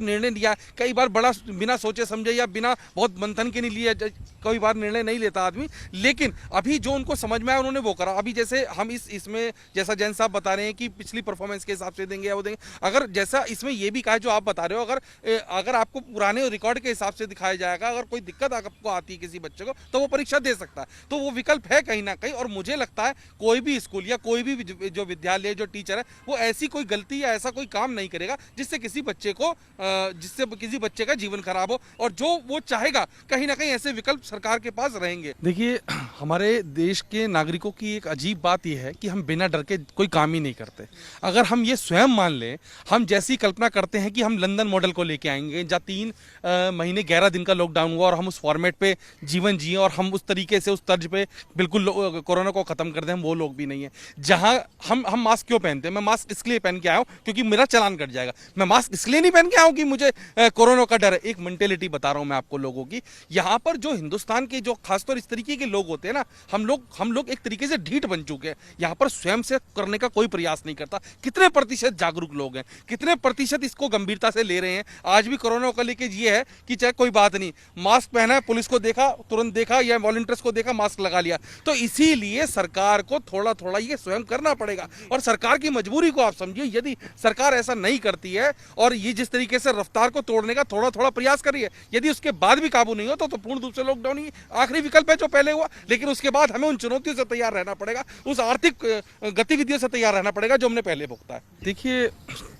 निर्णय लिया, कई बार बड़ा बिना सोचे समझे या बिना बहुत मंथन के नहीं लिया, कई बार निर्णय नहीं लेता आदमी, लेकिन अभी जो उनको समझ में आया उन्होंने वो करा। अभी जैसे हम इसमें जैसा जैन साहब बता रहे हैं कि पिछली परफॉर्मेंस के हिसाब से देंगे या वो देंगे, अगर जैसा इसमें ये भी कहा जो आप बता रहे हो, अगर आपको पुराने रिकॉर्ड के हिसाब से दिखाया जाएगा, अगर कोई दिक्कत आपको आती है किसी बच्चे को तो वो परीक्षा दे सकता है, तो वो विकल्प है कहीं ना कहीं। और मुझे लगता है कोई भी स्कूल या कोई भी जो विद्यालय जो टीचर है वो ऐसी कोई गलती या ऐसा कोई काम नहीं करेगा जिससे किसी बच्चे का जीवन खराब हो, और जो वो चाहेगा कहीं ना कहीं ऐसे विकल्प सरकार के पास रहेंगे। देखिए, हमारे देश के नागरिकों की एक अजीब बात यह है कि हम बिना डर के कोई काम ही नहीं करते। अगर हम ये स्वयं मान लें, हम जैसी कल्पना करते हैं कि हम लंदन मॉडल को लेके आएंगे जहाँ 3 महीने 11 दिन का लॉकडाउन हुआ और हम उस फॉर्मेट पे जीवन जिए और हम उस तरीके से उस तर्ज पे बिल्कुल कोरोना को खत्म कर दें, हम वो लोग भी नहीं है। जहां हम मास्क क्यों पहनते हैं? मैं मास्क इसलिए पहन के आया हूं क्योंकि मेरा चालान कट जाएगा। मैं मास्क इसलिए नहीं पहन के आया हूं कि मुझे कोरोना का डर है। एक मेंटेलिटी बता रहा हूं मैं आपको लोगों की, यहाँ पर जो हिंदुस्तान के जो खासतौर इस तरीके के लोग होते हैं ना, हम लोग एक तरीके से ढीठ बन चुके हैं। यहाँ पर स्वयं से करने का कोई प्रयास नहीं करता। कितने प्रतिशत जागरूक लोग हैं, कितने प्रतिशत इसको गंभीरता से ले रहे हैं? आज भी कोरोना को लेके ये है कि चाहे कोई बात नहीं, मास्क पहना है, पुलिस को देखा तुरंत देखा, या वॉलंटियर्स को देखा मास्क लगा लिया। तो इसीलिए सरकार को थोड़ा थोड़ा ये स्वयं करना पड़ेगा, और सरकार की मजबूरी को आप समझिए। यदि सरकार ऐसा नहीं करती है और ये जिस तरीके से रफ्तार को तोड़ने का थोड़ा थोड़ा प्रयास कर रही है, यदि उसके बाद भी काबू नहीं हो तो पूर्ण रूप से लॉकडाउन ही आखिरी विकल्प है जो पहले हुआ। लेकिन उसके बाद हमें उन चुनौतियों से तैयार रहना पड़ेगा, उस आर्थिक गतिविधियों से तैयार रहना पड़ेगा जो हमने पहले भुगता है। देखिए,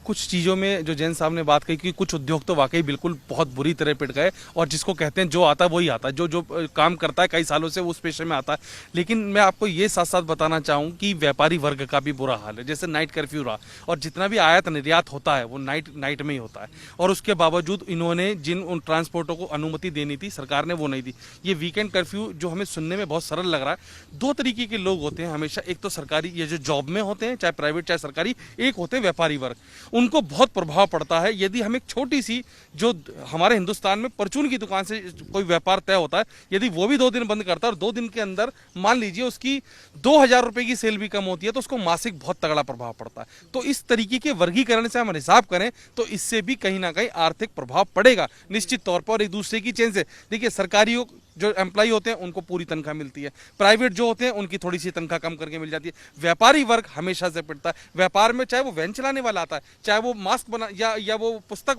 कुछ चीज़ों में जो जैन साहब ने बात कही कि कुछ उद्योग तो वाकई बिल्कुल बहुत बुरी तरह पिट गए, और जिसको कहते हैं जो आता है वही आता है, जो काम करता है कई सालों से उस पेशे में आता है। लेकिन मैं आपको ये साथ साथ बताना चाहूँ कि व्यापारी वर्ग का भी बुरा हाल है। जैसे नाइट कर्फ्यू रहा, और जितना भी आयात निर्यात होता है वो नाइट में ही होता है, और उसके बावजूद इन्होंने जिन उन ट्रांसपोर्टों को अनुमति देनी थी सरकार ने वो नहीं दी। ये वीकेंड कर्फ्यू जो हमें सुनने में बहुत सरल लग रहा है, 2 तरीके के लोग होते हैं हमेशा। एक तो सरकारी, ये जो जॉब में होते हैं चाहे प्राइवेट चाहे सरकारी, एक होते हैं व्यापारी वर्ग। उनको बहुत प्रभाव पड़ता है यदि हम एक छोटी सी, जो हमारे हिंदुस्तान में परचून की दुकान से कोई व्यापार तय होता है, यदि वो भी 2 दिन बंद करता है और 2 दिन के अंदर मान लीजिए उसकी 2000 रुपए की सेल भी कम होती है, तो उसको मासिक बहुत तगड़ा प्रभाव पड़ता है। तो इस तरीके के वर्गीकरण से हम हिसाब करें तो इससे भी कहीं ना कहीं आर्थिक प्रभाव पड़ेगा निश्चित तौर पर। एक दूसरे की चेन से देखिए, सरकारी जो एम्प्लॉय होते हैं उनको पूरी तनख्वाह मिलती है, प्राइवेट जो होते हैं उनकी थोड़ी सी तनख्वाह कम करके मिल जाती है। व्यापारी वर्ग हमेशा से पिटता है। व्यापार में चाहे वो वैन चलाने वाला आता है, चाहे वो मास्क बना या वो पुस्तक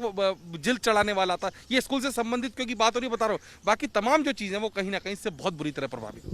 जिल्द चढ़ाने वाला आता है, ये स्कूल से संबंधित क्योंकि बात हो रही बता रहा हूँ, बाकी तमाम जो चीज़ें वो कहीं ना कहीं से बहुत बुरी तरह प्रभावित